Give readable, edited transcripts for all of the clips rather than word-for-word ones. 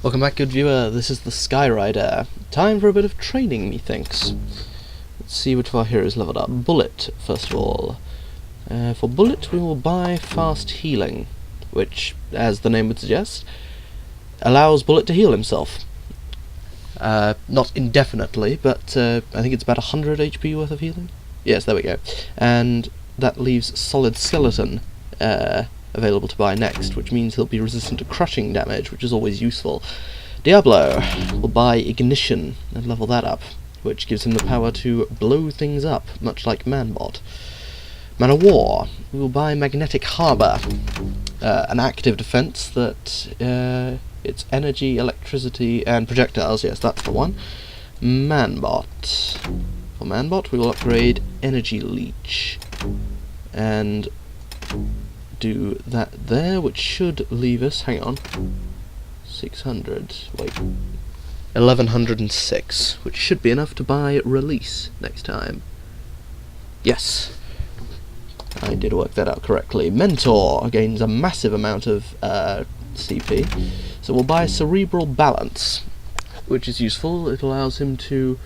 Welcome back, good viewer. This is the Skyrider. Time for a bit of training, methinks. Let's see which of our heroes leveled up. Bullet, first of all. For Bullet, we will buy fast healing, which, as the name would suggest, allows Bullet to heal himself. Not indefinitely, but I think it's about 100 HP worth of healing. Yes, there we go. And that leaves Solid Skeleton available to buy next, which means he'll be resistant to crushing damage, which is always useful. Diablo will buy Ignition and level that up, which gives him the power to blow things up, much like Manbot. Man of War, we will buy Magnetic Harbour, an active defense that it's energy, electricity, and projectiles. Yes, that's the one. Manbot. For Manbot, we will upgrade Energy Leech, and do that there, which should leave us, hang on, 600, wait, 1106, which should be enough to buy Release next time. Yes, I did work that out correctly. Mentor gains a massive amount of CP, so we'll buy Cerebral Balance, which is useful. It allows him to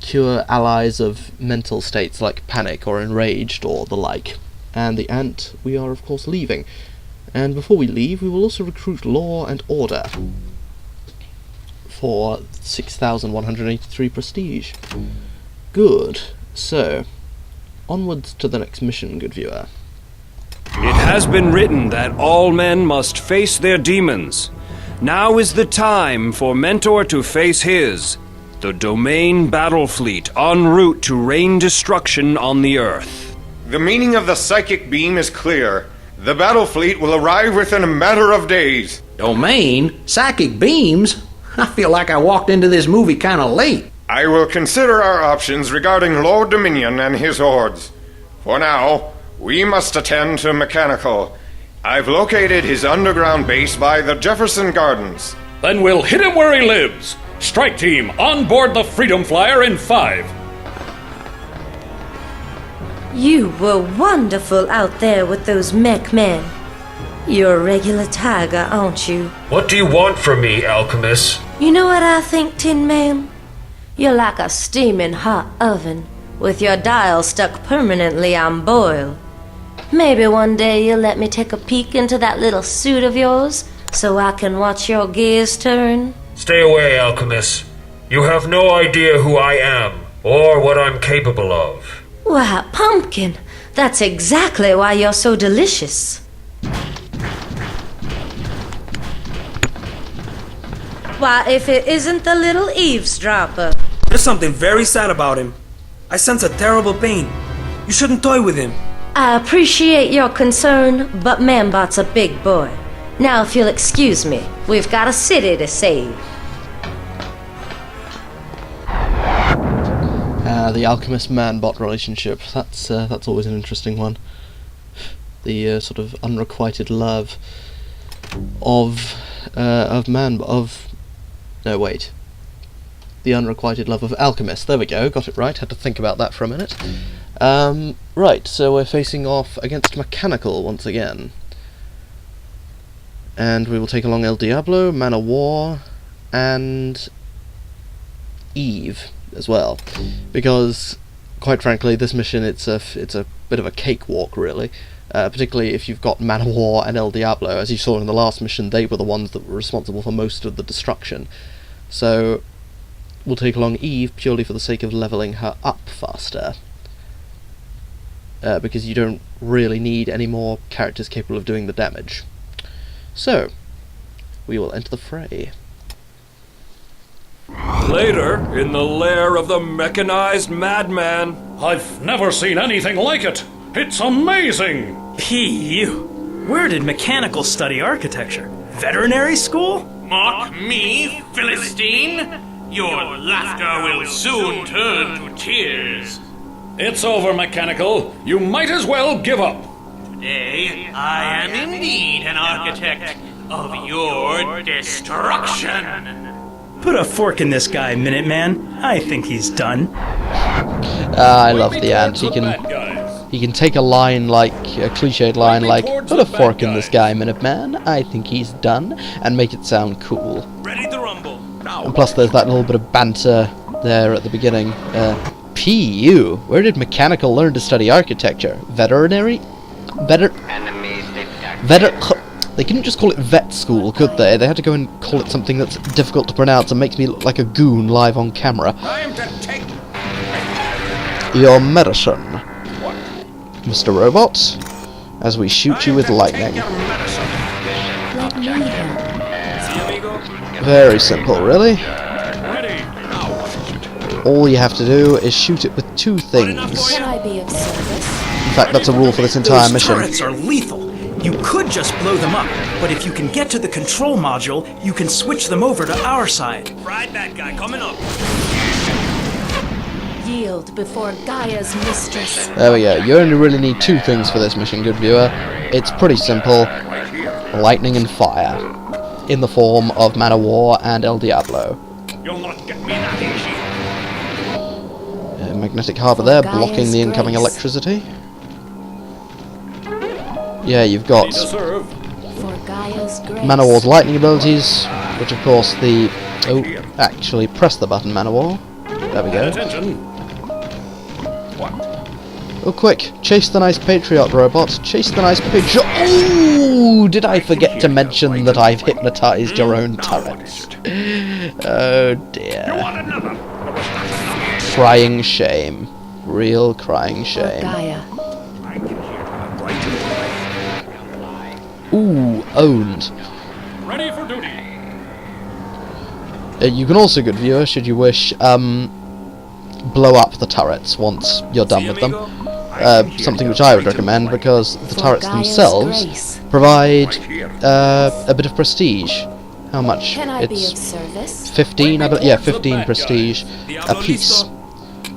cure allies of mental states like panic or enraged or the like. And the Ant we are of course leaving. And before we leave, we will also recruit Law and Order for 6,183 prestige. Good. So, onwards to the next mission, good viewer. It has been written that all men must face their demons. Now is the time for Mentor to face his. The Domain Battle Fleet en route to rain destruction on the Earth. The meaning of the psychic beam is clear. The battle fleet will arrive within a matter of days. Domain? Psychic beams? I feel like I walked into this movie kinda late. I will consider our options regarding Lord Dominion and his hordes. For now, we must attend to Mechanical. I've located his underground base by the Jefferson Gardens. Then we'll hit him where he lives. Strike team, on board the Freedom Flyer in 5. You were wonderful out there with those mech men. You're a regular tiger, aren't you? What do you want from me, Alchemist? You know what I think, Tin Man? You're like a steaming hot oven, with your dial stuck permanently on boil. Maybe one day you'll let me take a peek into that little suit of yours, so I can watch your gears turn? Stay away, Alchemist. You have no idea who I am, or what I'm capable of. Why, Pumpkin, that's exactly why you're so delicious. Why, if it isn't the little eavesdropper. There's something very sad about him. I sense a terrible pain. You shouldn't toy with him. I appreciate your concern, but Manbot's a big boy. Now, if you'll excuse me, we've got a city to save. The Alchemist-Manbot relationship, that's always an interesting one. The sort of unrequited love of no, wait. The unrequited love of Alchemist. There we go, got it right, had to think about that for a minute. Right, so we're facing off against Mechanical once again. And we will take along El Diablo, Man of War, and Eve as well, because quite frankly this mission it's a bit of a cakewalk really, particularly if you've got Man of War and El Diablo. As you saw in the last mission, they were the ones that were responsible for most of the destruction, so we'll take along Eve purely for the sake of leveling her up faster, because you don't really need any more characters capable of doing the damage. So we will enter the fray. Later, in the lair of the mechanized madman. I've never seen anything like it. It's amazing. P.U. Where did Mechanical study architecture? Veterinary school? Mock me, Philistine? Your laughter will soon turn to tears. It's over, Mechanical. You might as well give up. Today, I am indeed an architect of your destruction. Put a fork in this guy, Minuteman. I think he's done. I love the Ant. he can take a line like, a cliched line like, put a fork in this guy, Minuteman, I think he's done, and make it sound cool. Ready to rumble. And plus there's that little bit of banter there at the beginning. P.U. Where did Mechanical learn to study architecture? Veterinary? They couldn't just call it vet school, could they? They had to go and call it something that's difficult to pronounce and makes me look like a goon live on camera. Time to take. Your medicine, Mr. Robot, as we shoot you with lightning. Let me help. Very simple, really. All you have to do is shoot it with two things. Can I be of service? In fact, that's a rule for this entire Those mission. turrets are lethal. You could just blow them up, but if you can get to the control module, you can switch them over to our side. Right, that guy coming up. Yield before Gaia's mistress. There we go. You only really need two things for this mission, good viewer. It's pretty simple. Lightning and fire. In the form of Man of War and El Diablo. You'll not get me that easy. Magnetic harbour there, For blocking Gaia's the incoming grace. electricity. Yeah, you've got Serve. For Gaia's grace. Man of War's lightning abilities, which of course the... Oh, actually, press the button, Man of War. There we go. Attention. Oh, quick! Chase the nice Patriot robot! Chase the nice Patriot! Oh! Did I forget to mention that I've hypnotized your own turrets? Oh dear. Crying shame. Real crying For shame. Gaia. Ooh, owned. Ready for duty. You can also, good viewer, should you wish, blow up the turrets once you're done with them. Something which I would recommend because the For turrets Gaia's themselves grace. provide a bit of prestige. How much? Can I be of It's service? 15, I yeah, 15 prestige a piece.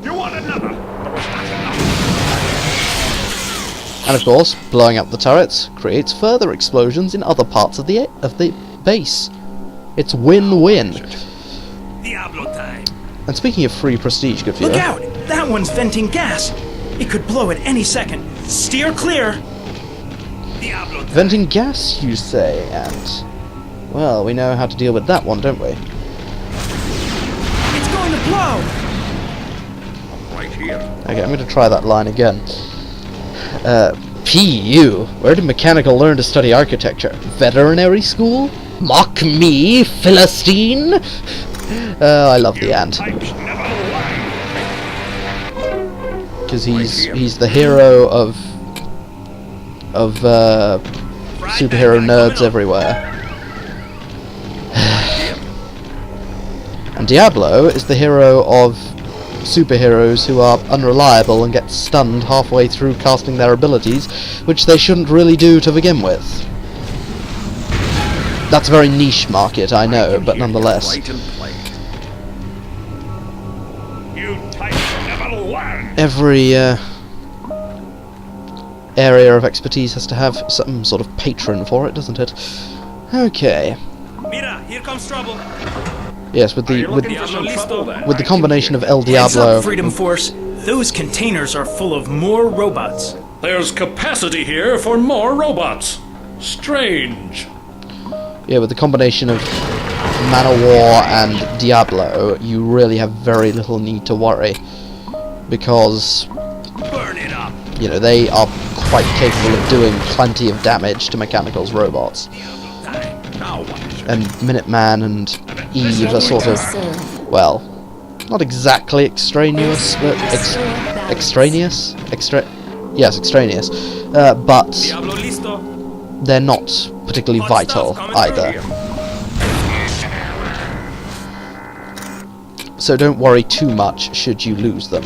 You want another? And of course, blowing up the turrets creates further explosions in other parts of the base. It's win-win. Diablo time. And speaking of free prestige, good viewer. Look out! That one's venting gas. It could blow at any second. Steer clear. Diablo time. Venting gas, you say, and... Well, we know how to deal with that one, don't we? It's going to blow. Okay, I'm going to try that line again. P.U. Where did Mechanical learn to study architecture? Veterinary school? Mock me, Philistine? I love the ant. Because he's the hero of superhero nerds everywhere. And Diablo is the hero of superheroes who are unreliable and get stunned halfway through casting their abilities, which they shouldn't really do to begin with. That's a very niche market, I know, but nonetheless. You types never learn. Every area of expertise has to have some sort of patron for it, doesn't it? Okay. Mira, here comes trouble. Yes, with the combination of El Heads Diablo. up, Freedom Force. Those containers are full of more robots. There's capacity here for more robots. Strange. Yeah, with the combination of Man of War and Diablo, you really have very little need to worry, because Burn it up. you know they are quite capable of doing plenty of damage to Mechanical's robots. And Minuteman and Eve are sort of, well, not exactly extraneous, but extraneous, extraneous, but Diablo listo. they're not particularly vital either. So don't worry too much should you lose them.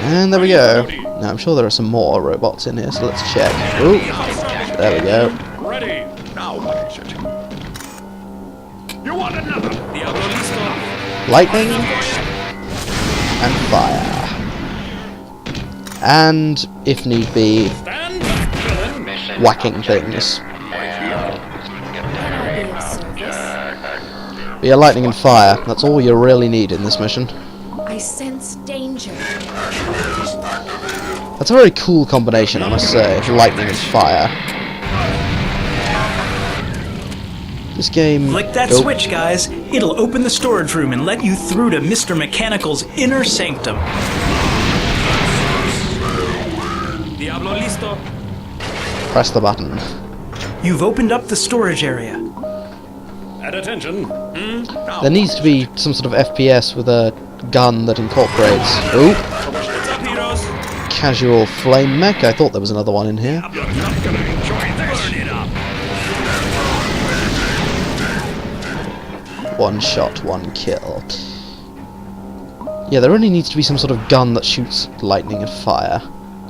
And there we go. Now I'm sure there are some more robots in here, so let's check. Ooh, there we go. Ready. Now what is it? You want another? Diablo listo. Lightning and fire. And, if need be, Stand back, villain. whacking things. Can I be of service? But yeah, lightning and fire, that's all you really need in this mission. I sense danger. That's a very cool combination, I must say, lightning and fire. This game... Flick that switch, guys. It'll open the storage room and let you through to Mr. Mechanical's inner sanctum. Diablo listo. Press the button. You've opened up the storage area. At attention. There needs to be some sort of FPS with a gun that incorporates... Ooh! What's up, heroes? Casual flame mech. I thought there was another one in here. You're not gonna enjoy this. Burn it up. One shot, one kill. Yeah, there only needs to be some sort of gun that shoots lightning and fire.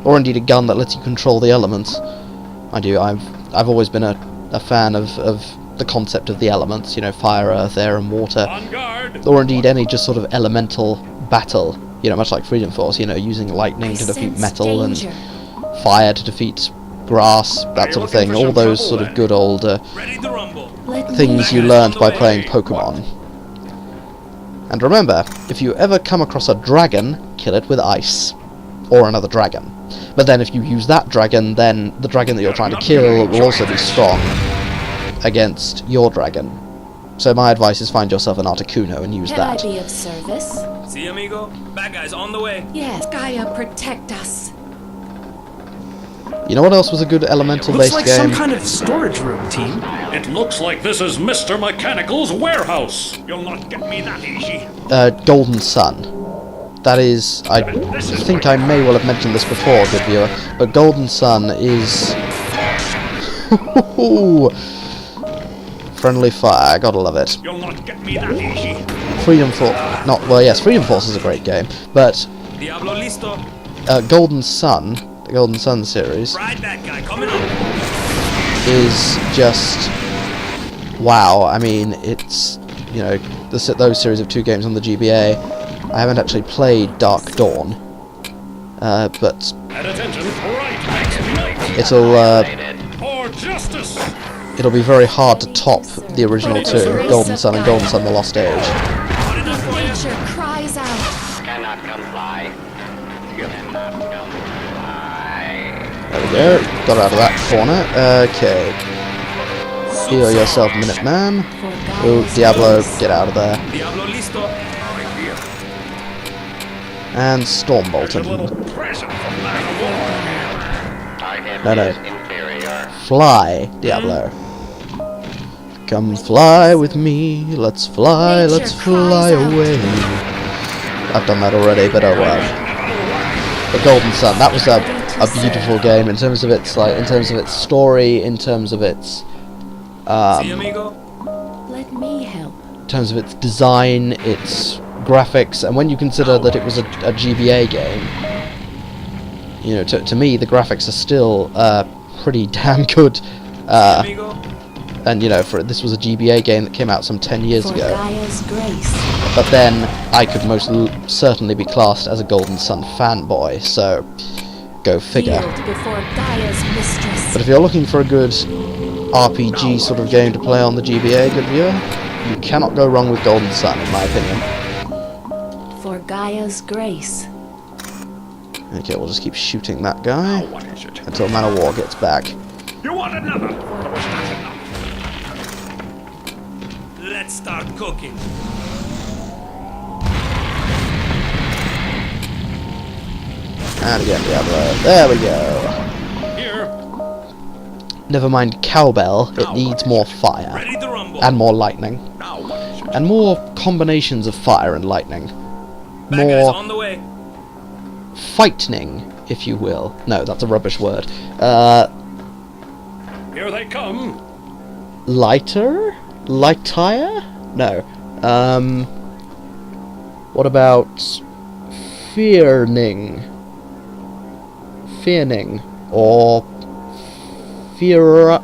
Or indeed a gun that lets you control the elements. Mind you, I've always been a fan of the concept of the elements, you know, fire, earth, air and water. On guard. Or indeed any just sort of elemental battle, you know, much like Freedom Force, you know, using lightning to defeat metal and fire to defeat grass, that sort of thing. All those sort of good old Ready to rumble. things you learned by playing Pokemon. And remember, if you ever come across a dragon, kill it with ice. Or another dragon. But then if you use that dragon, then the dragon that you're trying to kill will also be strong against your dragon. So my advice is find yourself an Articuno and use that. Can I be of service? See, amigo? Bad guys on the way. Yes, Gaia, protect us. You know what else was a good elemental-based Looks like game? some kind of storage room, team. It looks like this is Mr. Mechanical's warehouse. You'll not get me that easy. Golden Sun. That is, I think I may well have mentioned this before, good viewer, but Golden Sun is... Friendly fire, gotta love it. You'll not get me that easy. Freedom Force... Not, well, yes, Freedom Force is a great game, but Diablo listo. Golden Sun, the Golden Sun series, Ride that guy coming up. is just... Wow, I mean, it's, you know, those series of 2 games on the GBA. I haven't actually played Dark Dawn, but At attention. Right. it'll be very hard to top the original 2, Golden Sun and Golden Sun: The Lost Age. Nature cries out. Cannot comply. Cannot comply. There we go, got out of that corner. Okay. Heal yourself, Minuteman. Oh, Diablo, get out of there. Diablo listo. And Storm Bolton. No. Fly, Diablo. Come fly with me, let's fly away. I've done that already, but oh well. The Golden Sun, that was a beautiful game in terms of its story, in terms of its See, amigo? Let me help. in terms of its design, its graphics, and when you consider that it was a GBA game, you know, to me the graphics are still pretty damn good. Amigo? And you know, this was a GBA game that came out some 10 years For ago. Gaia's grace. But then I could most certainly be classed as a Golden Sun fanboy, so go figure. Yield before Gaia's mistress. But if you're looking for a good RPG sort of game to play on the GBA, good viewer, you cannot go wrong with Golden Sun, in my opinion. For Gaia's grace. Okay, we'll just keep shooting that guy until Man of War gets back. You want another? Let's start cooking. And again, Diablo. There we go. Here. Never mind cowbell, it needs more fire. Ready to rumble. And more lightning. And more combinations of fire and lightning. Bad guys More on the way. frightening, if you will. No, that's a rubbish word. Here they come. Lighter? Lightier? No. What about fearning? Fearning. Or fearalning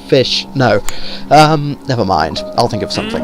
fish. No. Never mind. I'll think of something.